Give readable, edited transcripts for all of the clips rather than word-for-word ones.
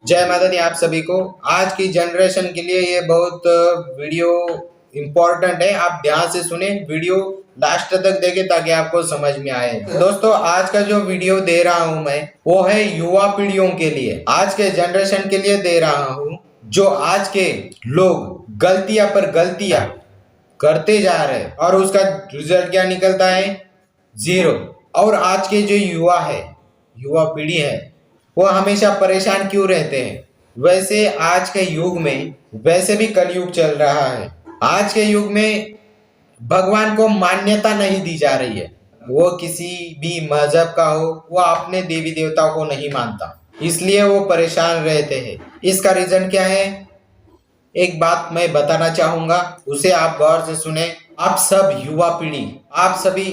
जय माता दी आप सभी को। आज की जनरेशन के लिए ये बहुत वीडियो इम्पोर्टेंट है। आप ध्यान से सुने, वीडियो लास्ट तक देखें ताकि आपको समझ में आए। दोस्तों, आज का जो वीडियो दे रहा हूं मैं, वो है युवा पीढ़ियों के लिए, आज के जनरेशन के लिए दे रहा हूं। जो आज के लोग गलतियां पर गलतियां करते जा रहे हैं और उसका रिजल्ट क्या निकलता है? जीरो। और आज के जो युवा पीढ़ी है, वो हमेशा परेशान क्यों रहते हैं? वैसे आज के युग में, वैसे भी कलयुग चल रहा है, आज के युग में भगवान को मान्यता नहीं दी जा रही है। वो किसी भी मजहब का हो, वो अपने देवी देवताओं को नहीं मानता, इसलिए वो परेशान रहते हैं। इसका रीजन क्या है? एक बात मैं बताना चाहूंगा, उसे आप गौर से सुने। आप सभी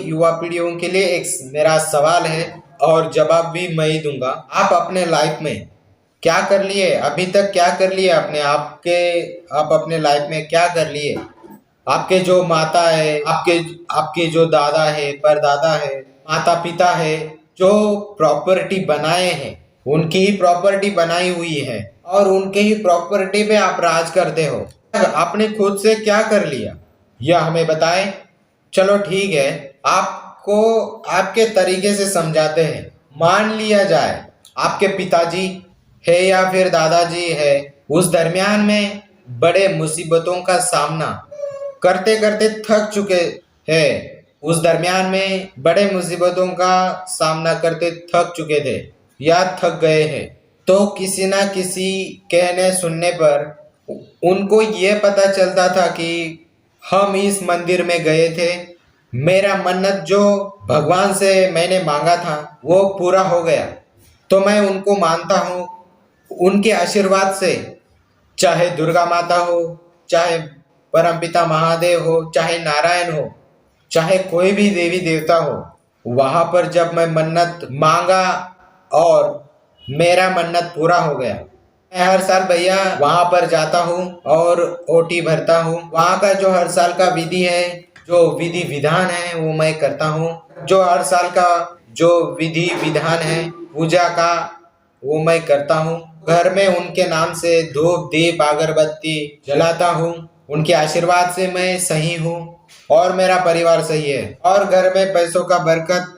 युवा पीढ़ियों के लिए एक मेरा सवाल है और जवाब भी मैं ही दूंगा। आप अपने लाइफ में क्या कर लिए? अभी तक क्या कर लिए आप अपने लाइफ में क्या कर लिए? आपके जो माता है, आपके जो दादा है, परदादा है, माता पिता है, जो प्रॉपर्टी बनाए हैं, उनकी ही प्रॉपर्टी बनाई हुई है और उनके ही प्रॉपर्टी पे आप राज करते हो। आपने खुद से क्या कर लिया, यह हमें बताएं। चलो ठीक है, आपको आपके तरीके से समझाते हैं। मान लिया जाए आपके पिताजी है या फिर दादाजी है, उस दरमियान में बड़े मुसीबतों का सामना करते करते थक चुके हैं। उस दरमियान में बड़े मुसीबतों का सामना करते थक चुके थे या थक गए हैं, तो किसी ना किसी कहने सुनने पर उनको ये पता चलता था कि हम इस मंदिर में गए थे, मेरा मन्नत जो भगवान से मैंने मांगा था वो पूरा हो गया। तो मैं उनको मानता हूँ, उनके आशीर्वाद से, चाहे दुर्गा माता हो, चाहे परमपिता महादेव हो, चाहे नारायण हो, चाहे कोई भी देवी देवता हो, वहां पर जब मैं मन्नत मांगा और मेरा मन्नत पूरा हो गया। मैं हर साल भैया वहां पर जाता हूँ और ओटी भरता हूँ। वहां का जो हर साल का विधि है, जो विधि विधान है, वो मैं करता हूँ। जो हर साल का जो विधि विधान है पूजा का, वो मैं करता हूँ। घर में उनके नाम से धूप दीप अगरबत्ती जलाता हूँ। उनके आशीर्वाद से मैं सही हूँ और मेरा परिवार सही है और घर में पैसों का बरकत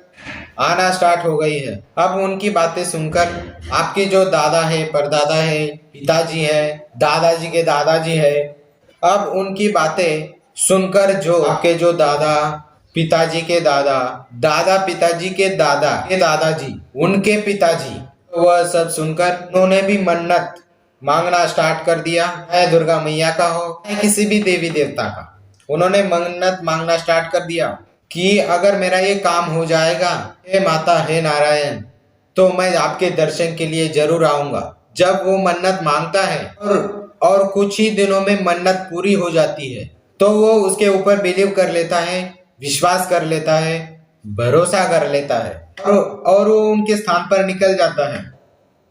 आना स्टार्ट हो गई है। अब उनकी बातें सुनकर आपके जो दादा है, परदादा है, पिताजी है, दादाजी के दादाजी है, अब उनकी बातें सुनकर जो आपके जो दादा, पिताजी के दादा, दादा पिताजी के दादा के दादाजी, उनके पिताजी, वह सब सुनकर उन्होंने भी मन्नत मांगना स्टार्ट कर दिया। चाहे दुर्गा मैया का हो, चाहे किसी भी देवी देवता का, उन्होंने मन्नत मांगना स्टार्ट कर दिया कि अगर मेरा ये काम हो जाएगा, हे माता, हे नारायण, तो मैं आपके दर्शन के लिए जरूर आऊंगा। जब वो मन्नत मांगता है और कुछ ही दिनों में मन्नत पूरी हो जाती है, तो वो उसके ऊपर बिलीव कर लेता है, विश्वास कर लेता है, भरोसा कर लेता है और वो उनके स्थान पर निकल जाता है।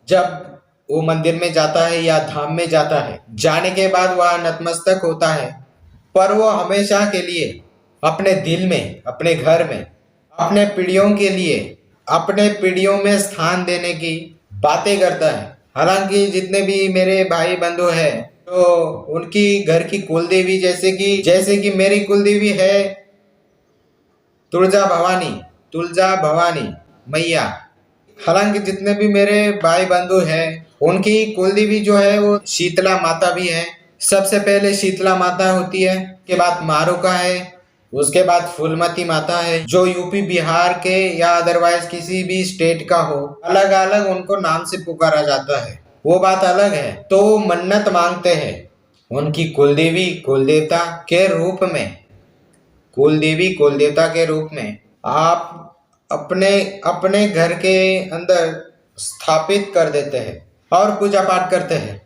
जब वो मंदिर में जाता है या धाम में जाता है, जाने के बाद वह नतमस्तक होता है, पर वो हमेशा के लिए अपने दिल में, अपने घर में, अपने पीढ़ियों के लिए, अपने पीढ़ियों में स्थान देने की बातें करता है। हालांकि जितने भी मेरे भाई बंधु हैं, तो उनकी घर की कुलदेवी, जैसे कि मेरी कुलदेवी है तुलजा भवानी मैया। हालांकि जितने भी मेरे भाई बंधु हैं, उनकी कुलदेवी जो है वो शीतला माता भी है। सबसे पहले शीतला माता होती है, उसके बाद मारुका है, उसके बाद फूलमती माता है। जो यूपी बिहार के या अदरवाइज किसी भी स्टेट का हो, अलग अलग उनको नाम से पुकारा जाता है, वो बात अलग है। तो मन्नत मांगते हैं उनकी कुलदेवी कुलदेवता के रूप में, कुलदेवी कुलदेवता के रूप में आप अपने अपने घर के अंदर स्थापित कर देते हैं और पूजा पाठ करते हैं।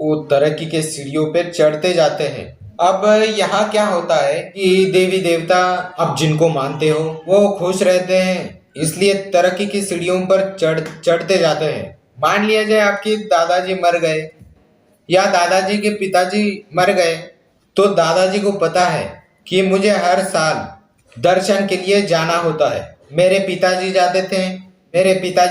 वो तरक्की के सीढ़ियों पे चढ़ते जाते हैं। अब यहाँ क्या होता है कि देवी देवता आप जिनको मानते हो वो खुश रहते हैं, इसलिए तरक्की की सीढ़ियों पर चढ़ते जाते हैं। मान लिया जाए आपके दादाजी मर गए या दादाजी के पिताजी मर गए, तो दादाजी को पता है कि मुझे हर साल दर्शन के लिए जाना होता है। मेरे पिताजी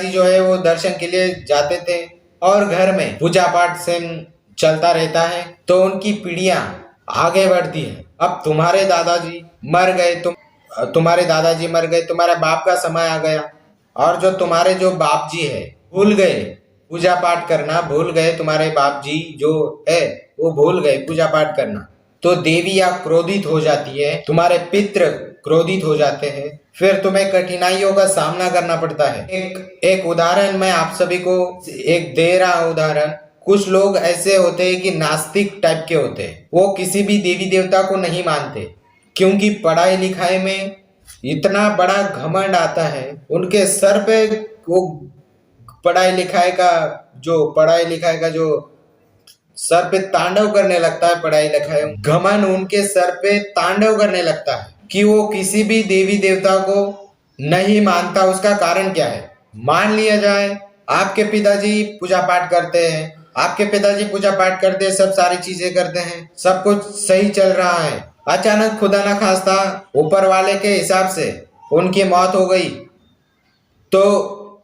जो है वो दर्शन के लिए जाते थे, और घर में पूजा पाठ से चलता रहता है तो उनकी पीढ़ियां आगे बढ़ती है। अब तुम्हारे दादाजी मर गए, तुम्हारे दादाजी मर गए, तुम्हारे बाप का समय आ गया और जो बाप जी है भूल गए पूजा पाठ करना, भूल गए, तुम्हारे बाप जी जो है वो भूल गए पूजा पाठ करना, तो देवियां क्रोधित हो जाती है, तुम्हारे पितृ क्रोधित हो जाते हैं, फिर तुम्हें कठिनाइयों का सामना करना पड़ता है। एक उदाहरण मैं आप सभी को एक दे रहा हूं उदाहरण। कुछ लोग ऐसे होते हैं कि नास्तिक टाइप के होते हैं, वो किसी भी देवी देवता को नहीं मानते क्योंकि पढ़ाई लिखाई में इतना बड़ा घमंड आता है उनके सर पे। वो पढ़ाई लिखाई का जो सर पे तांडव करने लगता है, पढ़ाई लिखाई घमंड उनके सर पे तांडव करने लगता है कि वो किसी भी देवी देवता को नहीं मानता। उसका कारण क्या है? मान लिया जाए आपके पिताजी पूजा पाठ करते हैं, सब सारी चीजें करते हैं, सब कुछ सही चल रहा है, अचानक खुदा ना खास्ता ऊपर वाले के हिसाब से उनकी मौत हो गई तो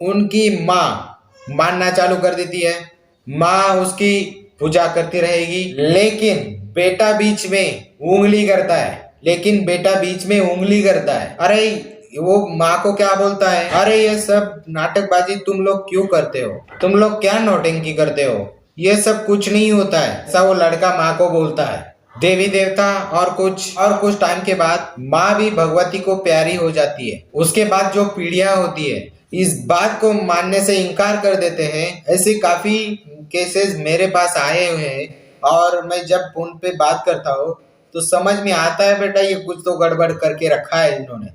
उनकी माँ मानना चालू कर देती है, माँ उसकी पूजा करती रहेगी, लेकिन बेटा बीच में उंगली करता है। अरे वो माँ को क्या बोलता है, अरे ये सब नाटकबाजी तुम लोग क्यों करते हो, तुम लोग क्या नौटंकी करते हो, ये सब कुछ नहीं होता है, ऐसा वो लड़का माँ को बोलता है। देवी देवता और कुछ टाइम के बाद माँ भी भगवती को प्यारी हो जाती है। उसके बाद जो पीढ़ियां होती है इस बात को मानने से इनकार कर देते हैं। ऐसे काफी केसेस मेरे पास आए हुए हैं और मैं जब उन पे बात करता हूँ तो समझ में आता है बेटा ये कुछ तो गड़बड़ करके रखा है इन्होंने।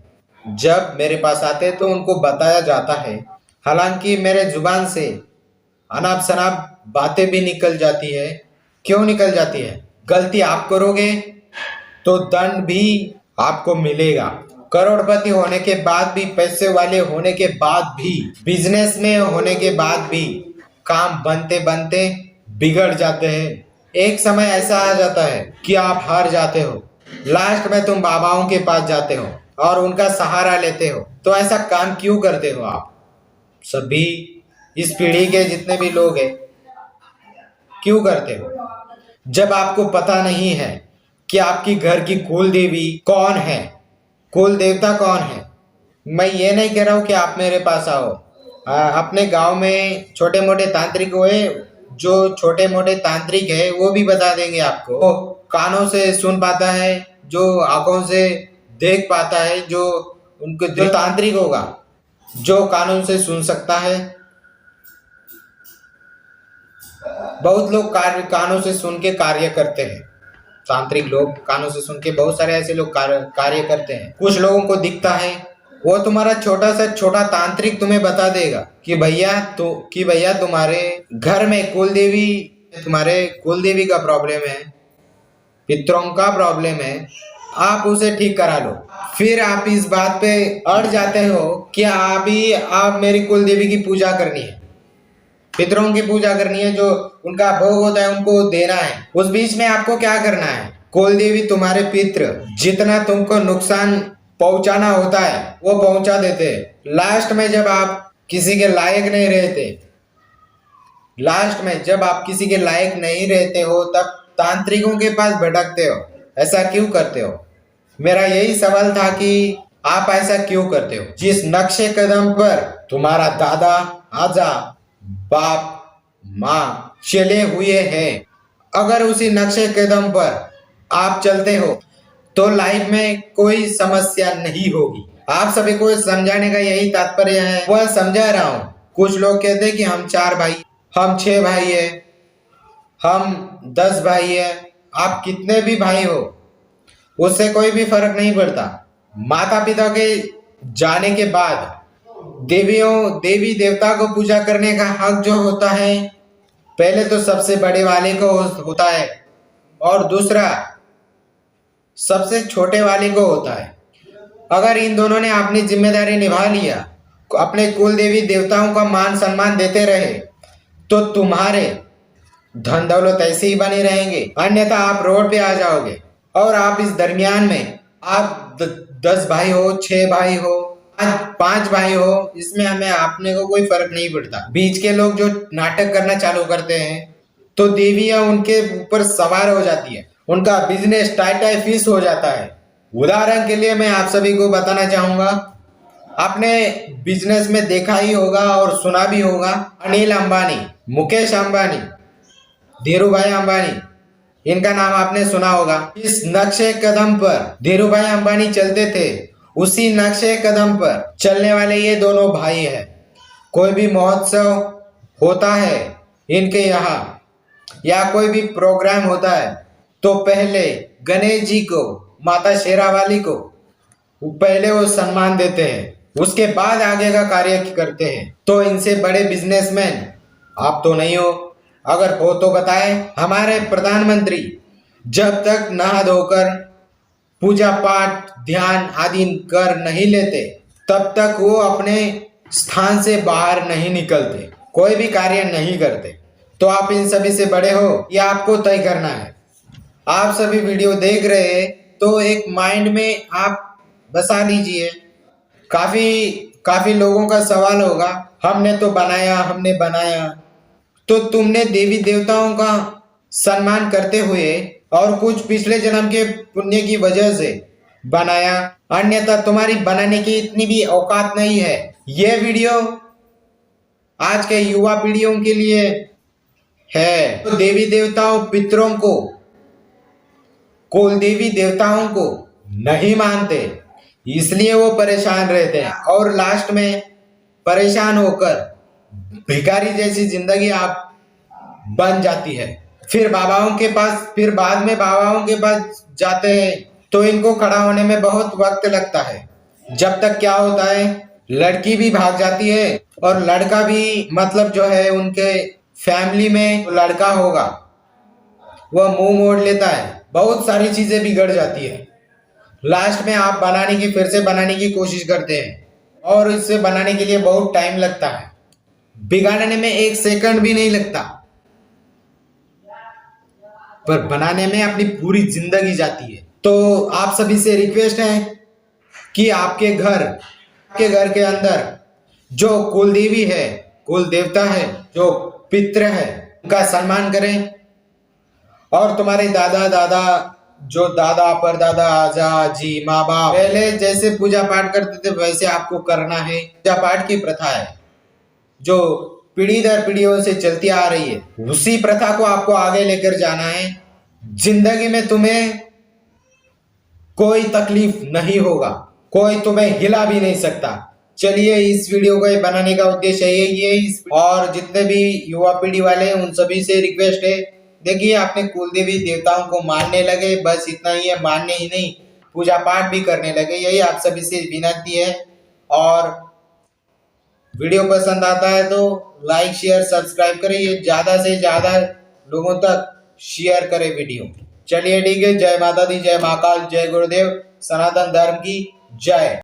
जब मेरे पास आते हैं तो उनको बताया जाता है, हालांकि मेरे जुबान से अनाप शनाप बातें भी निकल जाती है। क्यों निकल जाती है? गलती आप करोगे तो दंड भी आपको मिलेगा। करोड़पति होने के बाद भी, पैसे वाले होने के बाद भी, बिजनेस में होने के बाद भी काम बनते बनते बिगड़ जाते हैं। एक समय ऐसा आ जाता है कि आप हार जाते हो, लास्ट में तुम बाबाओं के पास जाते हो और उनका सहारा लेते हो। तो ऐसा काम क्यों करते हो आप सभी, इस पीढ़ी के जितने भी लोग हैं, क्यों करते हो? जब आपको पता नहीं है कि आपकी घर की कुल देवी कौन है, कुल देवता कौन है। मैं ये नहीं कह रहा हूँ कि आप मेरे पास आओ, अपने गांव में छोटे मोटे तांत्रिक हुए, जो छोटे मोटे तांत्रिक है वो भी बता देंगे आपको। वो कानों से सुन पाता है, जो आंखों से देख पाता है, जो उनको जो तांत्रिक होगा, जो कानों से सुन सकता है। बहुत लोग कानों से सुन के कार्य करते हैं, तांत्रिक लोग कानों से सुन के, बहुत सारे ऐसे लोग कार्य करते हैं। कुछ लोगों को दिखता है, वो तुम्हारा छोटा तांत्रिक तुम्हें बता देगा कि भैया तुम्हारे घर में तुम्हारे कुल देवी का प्रॉब्लम है, पितरों का प्रॉब्लम है, आप उसे ठीक करा लो। फिर आप इस बात पे अड़ जाते हो कि आप मेरी कुल देवी की पूजा करनी है, पितरों की पूजा करनी है, जो उनका भोग होता है उनको देना है। उस बीच में आपको क्या करना है? कुल देवी तुम्हारे पितृ जितना तुमको नुकसान पहुंचाना होता है वो पहुंचा देते हैं। लास्ट में जब आप किसी के लायक नहीं रहते हो तब तांत्रिकों के पास भटकते हो। ऐसा क्यों करते हो? मेरा यही सवाल था कि आप ऐसा क्यों करते हो? जिस नक्शे कदम पर तुम्हारा दादा, आजा, बाप, माँ चले हुए हैं, अगर उसी नक्शे कदम पर आप चलते हो तो लाइफ में कोई समस्या नहीं होगी। आप सभी को समझाने का यही तात्पर्य है, वह समझा रहा हूँ। कुछ लोग कहते हैं कि हम 4 भाई, हम 6 भाई है, हम 10 भाई है। आप कितने भी भाई हो उससे कोई भी फर्क नहीं पड़ता। माता पिता के जाने के बाद देवी देवता को पूजा करने का हक जो होता है, पहले तो सबसे बड़े वाले को होता है और दूसरा सबसे छोटे वाले को होता है। अगर इन दोनों ने अपनी जिम्मेदारी निभा लिया, अपने कुल देवी देवताओं का मान सम्मान देते रहे, तो तुम्हारे धन दौलत ऐसे ही बने रहेंगे, अन्यथा आप रोड पे आ जाओगे। और आप इस दरमियान में आप 10 भाई हो, 6 भाई हो, पांच भाई हो, इसमें हमें अपने को कोई फर्क नहीं पड़ता। बीच के लोग जो नाटक करना चालू करते हैं तो देवियां उनके ऊपर सवार हो जाती है, उनका बिजनेस टाई फिश हो जाता है। उदाहरण के लिए मैं आप सभी को बताना चाहूंगा, आपने बिजनेस में देखा ही होगा और सुना भी होगा, अनिल अंबानी, मुकेश अंबानी, धीरू भाई अंबानी, इनका नाम आपने सुना होगा। इस नक्शे कदम पर धीरू भाई अंबानी चलते थे, उसी नक्शे कदम पर चलने वाले ये दोनों भाई हैं। कोई भी महोत्सव होता है इनके यहाँ या कोई भी प्रोग्राम होता है तो पहले गणेश जी को, माता शेरावाली को पहले वो सम्मान देते हैं, उसके बाद आगे का कार्य करते हैं। तो इनसे बड़े बिजनेसमैन आप तो नहीं हो, अगर हो तो बताएं। हमारे प्रधानमंत्री जब तक नहा धोकर पूजा पाठ ध्यान आदि कर नहीं लेते तब तक वो अपने स्थान से बाहर नहीं निकलते, कोई भी कार्य नहीं करते। तो आप इन सभी से बड़े हो, ये आपको तय करना है। आप सभी वीडियो देख रहे हैं तो एक माइंड में आप बसा लीजिए। काफी लोगों का सवाल होगा, हमने तो हमने बनाया, तो तुमने देवी देवताओं का सम्मान करते हुए और कुछ पिछले जन्म के पुण्य की वजह से बनाया, अन्यथा तुम्हारी बनाने की इतनी भी औकात नहीं है। ये वीडियो आज के युवा पीढ़ियों के लिए है। तो देवी देवताओं पितरों को, कुल देवी देवताओं को नहीं मानते, इसलिए वो परेशान रहते हैं और लास्ट में परेशान होकर भिखारी जैसी जिंदगी आप बन जाती है। फिर बाद में बाबाओं के पास जाते हैं तो इनको खड़ा होने में बहुत वक्त लगता है। जब तक क्या होता है, लड़की भी भाग जाती है और लड़का भी, मतलब जो है उनके फैमिली में लड़का होगा वह मुंह मोड़ लेता है, बहुत सारी चीजें बिगड़ जाती है। लास्ट में आप फिर से बनाने की कोशिश करते हैं और इसे बनाने के लिए बहुत टाइम लगता है, बिगाड़ने में 1 सेकंड भी नहीं लगता, पर बनाने में अपनी पूरी जिंदगी जाती है। तो आप सभी से रिक्वेस्ट है कि आपके घर के अंदर जो कुल देवी है, कुल देवता है, जो पितृ है, उनका सम्मान करें। और तुम्हारे दादा परदादा आजा जी माँ बाप पहले जैसे पूजा पाठ करते थे वैसे आपको करना है। पूजा पाठ की प्रथा है जो पीढ़ी दर पीढ़ियों से चलती आ रही है, उसी प्रथा को आपको आगे लेकर जाना है। जिंदगी में तुम्हें कोई तकलीफ नहीं होगा, कोई तुम्हें हिला भी नहीं सकता। चलिए, इस वीडियो को बनाने का उद्देश्य यही है। और जितने भी युवा पीढ़ी वाले हैं उन सभी से रिक्वेस्ट है, देखिए अपने कुल देवी देवताओं को मानने लगे, बस इतना ही है। मानने ही नहीं, पूजा पाठ भी करने लगे, यही आप सभी से विनती है। और वीडियो पसंद आता है तो लाइक शेयर सब्सक्राइब करें, ये ज्यादा से ज्यादा लोगों तक शेयर करें वीडियो। चलिए ठीक है, जय माता दी, जय महाकाल, जय गुरुदेव, सनातन धर्म की जय।